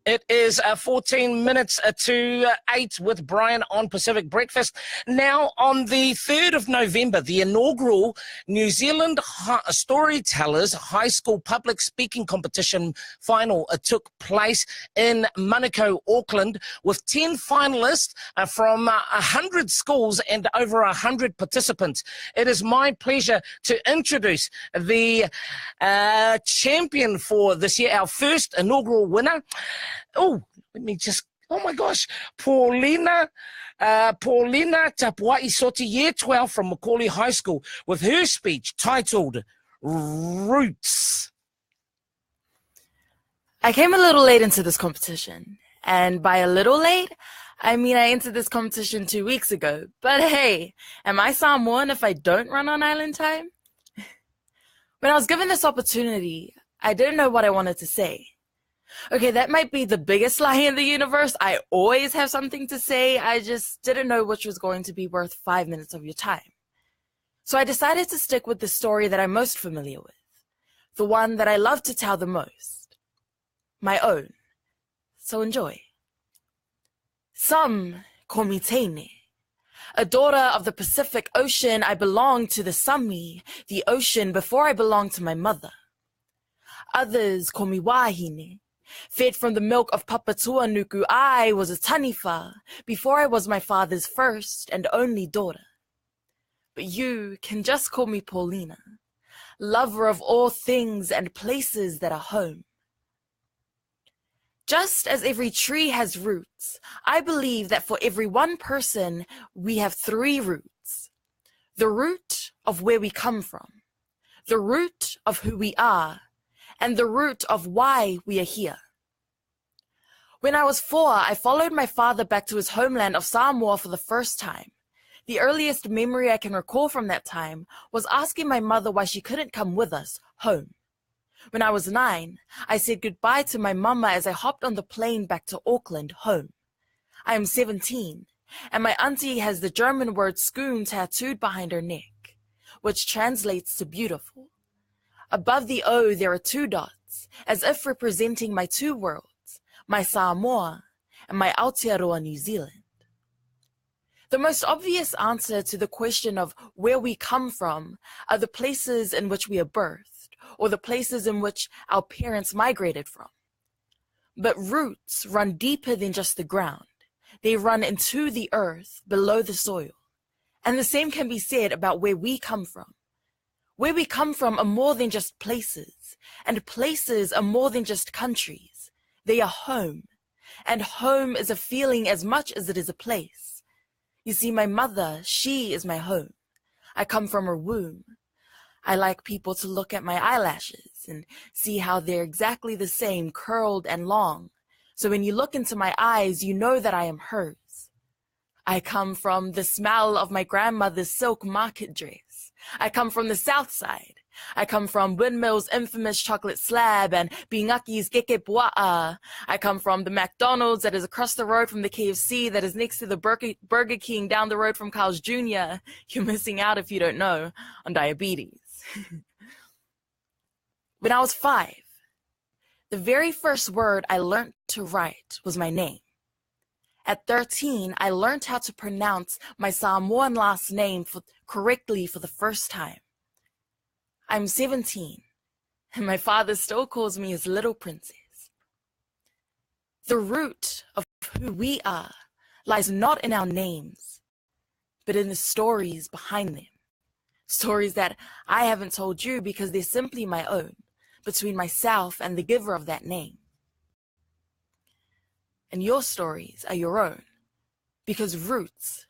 It is 14 minutes to 8 with Brian on Pacific Breakfast. Now, on the 3rd of November, the inaugural New Zealand Storytellers High School Public Speaking Competition final took place in Manukau, Auckland, with 10 finalists from 100 schools and over 100 participants. It is my pleasure to introduce the champion for this year, our first inaugural winner. Oh my gosh, Paulina Tapuai-Soti, Year 12 from McAuley High School, with her speech titled Roots. I came a little late into this competition, and by a little late, I mean I entered this competition 2 weeks ago. But hey, am I Samoan if I don't run on island time? When I was given this opportunity, I didn't know what I wanted to say. Okay, that might be the biggest lie in the universe. I always have something to say. I just didn't know which was going to be worth 5 minutes of your time. So I decided to stick with the story that I'm most familiar with, the one that I love to tell the most, my own. So enjoy. Some call me Teine. A daughter of the Pacific Ocean, I belong to the Sami, the ocean, before I belonged to my mother. Others call me Wahine. Fed from the milk of Papatuanuku, I was a taniwha before I was my father's first and only daughter. But you can just call me Paulina, lover of all things and places that are home. Just as every tree has roots, I believe that for every one person, we have 3 roots. The root of where we come from, the root of who we are, and the root of why we are here. When I was 4, I followed my father back to his homeland of Samoa for the first time. The earliest memory I can recall from that time was asking my mother why she couldn't come with us home. When I was 9, I said goodbye to my mama as I hopped on the plane back to Auckland, home. I am 17, and my auntie has the German word schoon tattooed behind her neck, which translates to beautiful. Above the O, there are 2 dots, as if representing my 2 worlds, my Samoa and my Aotearoa, New Zealand. The most obvious answer to the question of where we come from are the places in which we are birthed, or the places in which our parents migrated from. But roots run deeper than just the ground. They run into the earth, below the soil. And the same can be said about where we come from. Where we come from are more than just places, and places are more than just countries. They are home, and home is a feeling as much as it is a place. You see, my mother, she is my home. I come from her womb. I like people to look at my eyelashes and see how they're exactly the same, curled and long. So when you look into my eyes, you know that I am hers. I come from the smell of my grandmother's silk market dress. I come from the South Side. I come from Windmill's infamous chocolate slab and Bingaki's keke pua'a. I come from the McDonald's that is across the road from the KFC that is next to the Burger King down the road from Carl's Jr. You're missing out if you don't know on diabetes. When I was 5, the very first word I learned to write was my name. At 13, I learned how to pronounce my Samoan last name correctly for the first time. I'm 17, and my father still calls me his little princess. The root of who we are lies not in our names, but in the stories behind them. Stories that I haven't told you because they're simply my own, between myself and the giver of that name. And your stories are your own, because roots,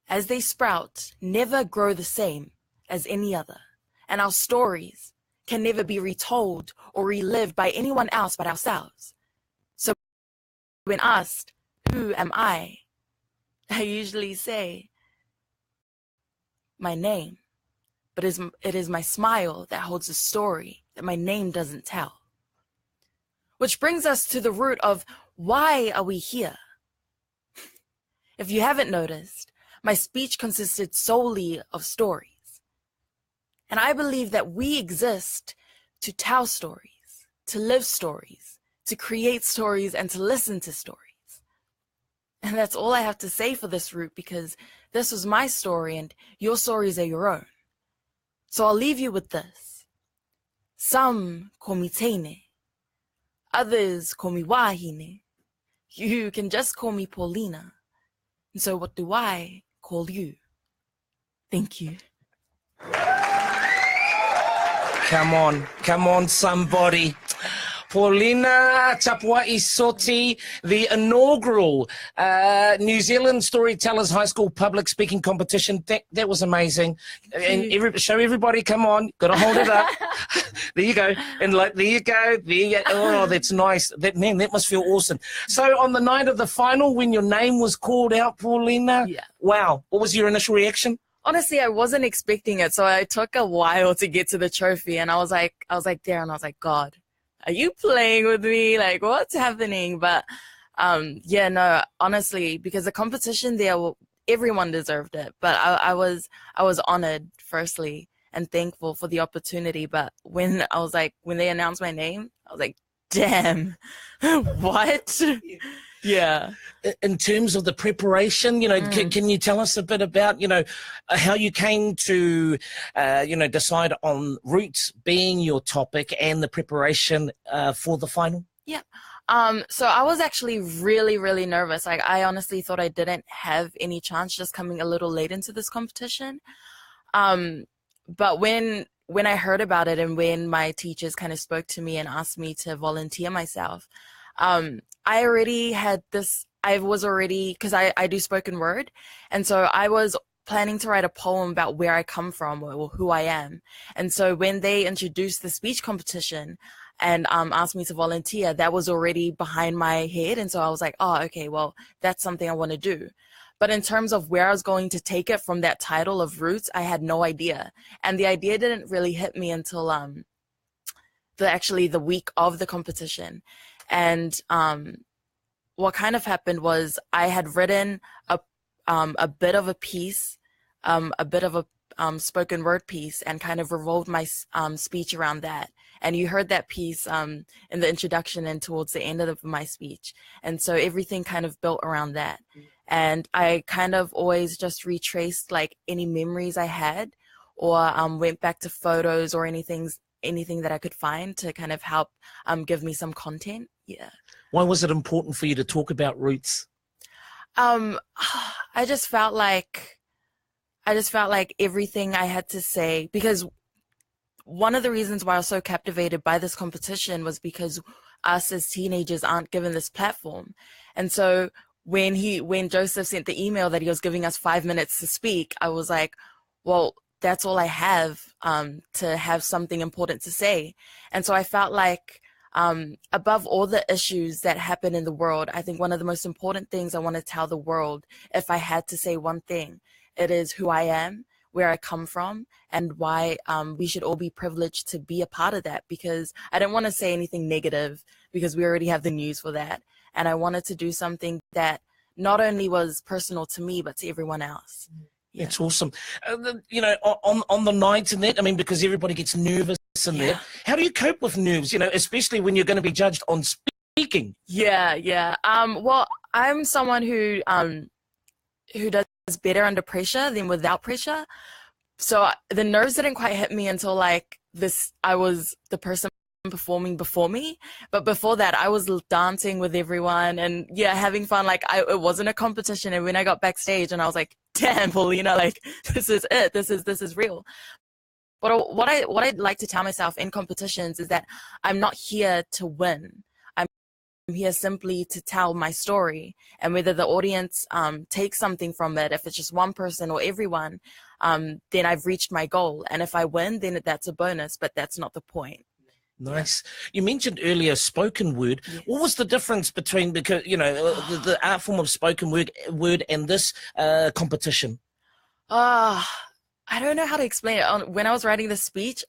as they sprout, never grow the same as any other. And our stories can never be retold or relived by anyone else but ourselves. So when asked, who am I usually say, my name. But it is my smile that holds a story that my name doesn't tell. Which brings us to the root of why are we here? If you haven't noticed, my speech consisted solely of stories. And I believe that we exist to tell stories. to live stories, to create stories, and to listen to stories. And that's all I have to say for this route, because this was my story and your stories are your own. So I'll leave you with this. Some call me Teine. Others call me Wahine. You can just call me Paulina. And so what do I call you? Thank you. Come on, somebody. Paulina Tapuai-Soti, the inaugural New Zealand Storytellers High School public speaking competition. That was amazing. And show everybody, come on, got to hold it up. There you go. And like, there you go. Oh, that's nice. That must feel awesome. So on the night of the final, when your name was called out, Paulina, wow, what was your initial reaction? Honestly, I wasn't expecting it, so it took a while to get to the trophy, and I was like there, and I was like, God, are you playing with me? Like, what's happening? But yeah, no, honestly, because the competition there, everyone deserved it, but I was honored, firstly, and thankful for the opportunity. But when they announced my name, I was like, damn, what? Yeah. In terms of the preparation, can you tell us a bit about, how you came to, decide on roots being your topic and the preparation for the final? Yeah. So I was actually really, really nervous. Like, I honestly thought I didn't have any chance, just coming a little late into this competition. But when I heard about it and when my teachers kind of spoke to me and asked me to volunteer myself, I already had this, because I do spoken word. And so I was planning to write a poem about where I come from or who I am. And so when they introduced the speech competition and asked me to volunteer, that was already behind my head. And so I was like, oh, okay, well, that's something I want to do. But in terms of where I was going to take it from that title of Roots, I had no idea. And the idea didn't really hit me until the week of the competition. And what kind of happened was I had written a bit of a piece, a bit of a spoken word piece, and kind of revolved my speech around that. And you heard that piece in the introduction and towards the end of my speech. And so everything kind of built around that. And I kind of always just retraced like any memories I had, or went back to photos or anything that I could find to kind of help give me some content. Yeah. Why was it important for you to talk about roots? I just felt like everything I had to say, because one of the reasons why I was so captivated by this competition was because us as teenagers aren't given this platform. And so when Joseph sent the email that he was giving us 5 minutes to speak, I was like, well, that's all I have to have something important to say. And so I felt like above all the issues that happen in the world, I think one of the most important things I want to tell the world, if I had to say one thing, it is who I am, where I come from, and why we should all be privileged to be a part of that. Because I didn't want to say anything negative, because we already have the news for that. And I wanted to do something that not only was personal to me, but to everyone else. Yeah. It's awesome. On the night and that, I mean, because everybody gets nervous in there. How do you cope with nerves, especially when you're going to be judged on speaking? Yeah. Well, I'm someone who does better under pressure than without pressure. So the nerves didn't quite hit me until like this. I was the person performing before me, but before that I was dancing with everyone and having fun. Like it wasn't a competition. And when I got backstage and I was like, damn, Paulina, like this is it. This is real. But what I'd like to tell myself in competitions is that I'm not here to win. I'm here simply to tell my story, and whether the audience takes something from it, if it's just one person or everyone, then I've reached my goal. And if I win, then that's a bonus, but that's not the point. Nice. You mentioned earlier spoken word. Yes. What was the difference between, because the art form of spoken word and this competition? I don't know how to explain it. When I was writing the speech,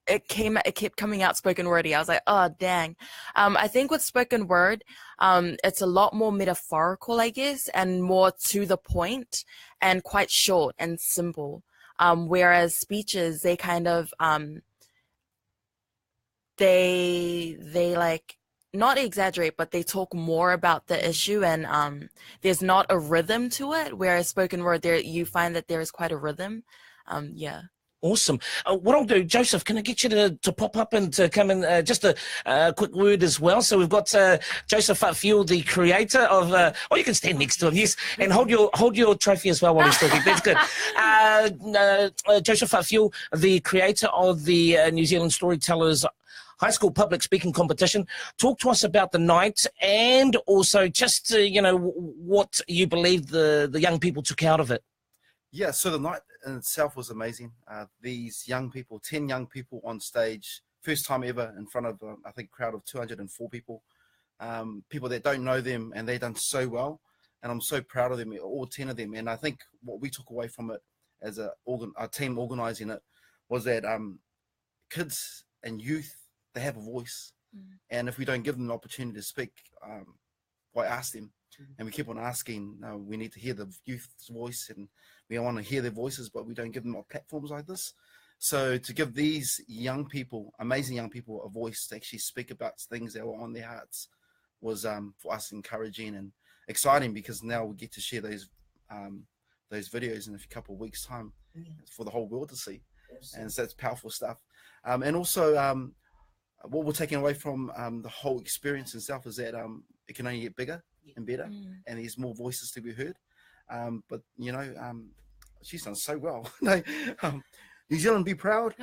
it kept coming out spoken wordy. I was like, oh dang. I think with spoken word, it's a lot more metaphorical, I guess, and more to the point and quite short and simple. Whereas speeches, they kind of they they like not exaggerate, but they talk more about the issue, and there's not a rhythm to it. Whereas spoken word, there you find that there is quite a rhythm. Yeah. Awesome. What I'll do, Joseph, can I get you to pop up and to come in, just a quick word as well? So we've got Joseph Fatfield, the creator of, you can stand next to him, yes, and hold your trophy as well while he's talking. That's good. Joseph Fatfield, the creator of the New Zealand Storytellers High School Public Speaking Competition. Talk to us about the night and also just, what you believe the young people took out of it. Yeah, so the night in itself was amazing. These young people, 10 young people on stage, first time ever in front of, I think, a crowd of 204 people. People that don't know them, and they done so well. And I'm so proud of them, all 10 of them. And I think what we took away from it as a team organising it was that kids and youth, they have a voice. And if we don't give them the opportunity to speak, why ask them? And we keep on asking, we need to hear the youth's voice, and we want to hear their voices, but we don't give them platforms like this. So to give these young people, amazing young people, a voice to actually speak about things that were on their hearts was for us encouraging and exciting, because now we get to share those videos in a couple of weeks' time for the whole world to see. Awesome. And so that's powerful stuff. And also what we're taking away from the whole experience itself is that it can only get bigger and better, and there's more voices to be heard. But she's done so well. New Zealand, be proud.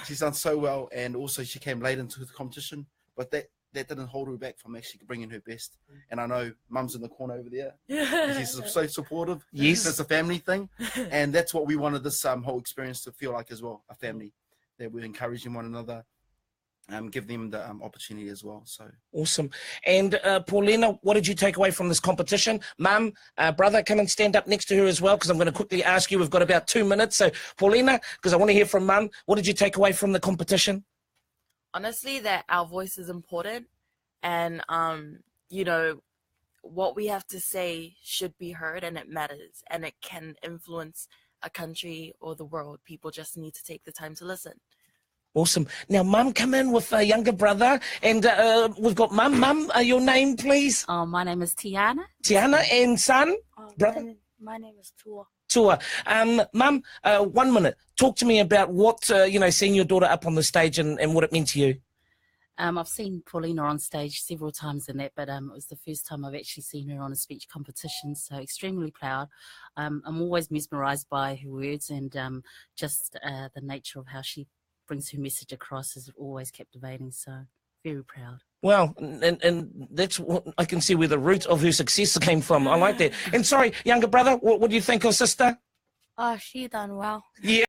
She's done so well, and also she came late into the competition, but that didn't hold her back from actually bringing her best. And I know Mum's in the corner over there. She's so supportive. Yes, it's a family thing, and that's what we wanted this whole experience to feel like as well, a family, that we're encouraging one another. Give them the opportunity as well. So awesome. And Paulina, what did you take away from this competition? Mum, brother, come and stand up next to her as well, because I'm going to quickly ask you. We've got about 2 minutes. So Paulina, because I want to hear from Mum, what did you take away from the competition? Honestly, that our voice is important, and what we have to say should be heard, and it matters, and it can influence a country or the world. People just need to take the time to listen. Awesome. Now, Mum, come in with a younger brother, and we've got Mum. Mum, your name, please? My name is Tiana. Tiana, and son, brother? My name is Tua. Tua. Mum, 1 minute. Talk to me about what, seeing your daughter up on the stage and what it meant to you. I've seen Paulina on stage several times in that, but it was the first time I've actually seen her on a speech competition, so extremely proud. I'm always mesmerised by her words, and just the nature of how she brings her message across is always captivating, so very proud. Well, and that's what I can see where the root of her success came from. I like that. And sorry, younger brother, what do you think of sister? Oh, she done well. Yeah.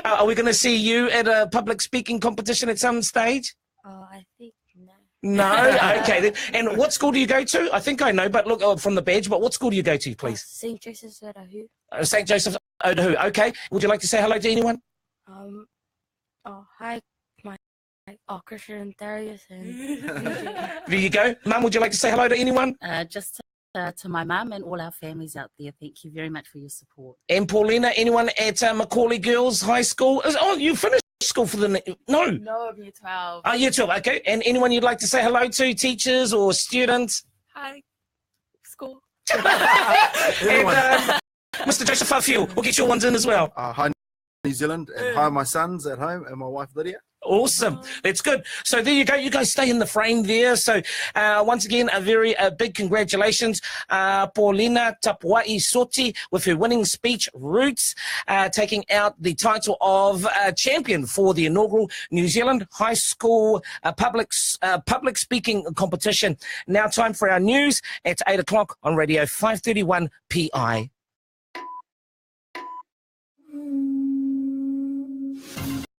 Are we going to see you at a public speaking competition at some stage? Oh, I think no. No? Okay. Then. And what school do you go to? I think I know, but look, from the badge, but what school do you go to, please? St. Joseph's Otahuhu. St. Joseph's Otahuhu. Okay. Would you like to say hello to anyone? Hi, Christian and Darius. And There you go. Mum, would you like to say hello to anyone? Just to my mum and all our families out there. Thank you very much for your support. And Paulina, anyone at McAuley Girls High School? You finished school for the... No, I'm year 12. Oh, year 12, okay. And anyone you'd like to say hello to, teachers or students? Hi, school. And Mr. Joseph Fatfield, we'll get your ones in as well. Hi, New Zealand, and hi, my sons at home, and my wife Lydia. Awesome. That's good. So there you go. You guys stay in the frame there. So once again, a very big congratulations. Paulina Tapuai-Soti with her winning speech, Roots, taking out the title of champion for the inaugural New Zealand High School public speaking competition. Now time for our news at 8 o'clock on Radio 531 PI.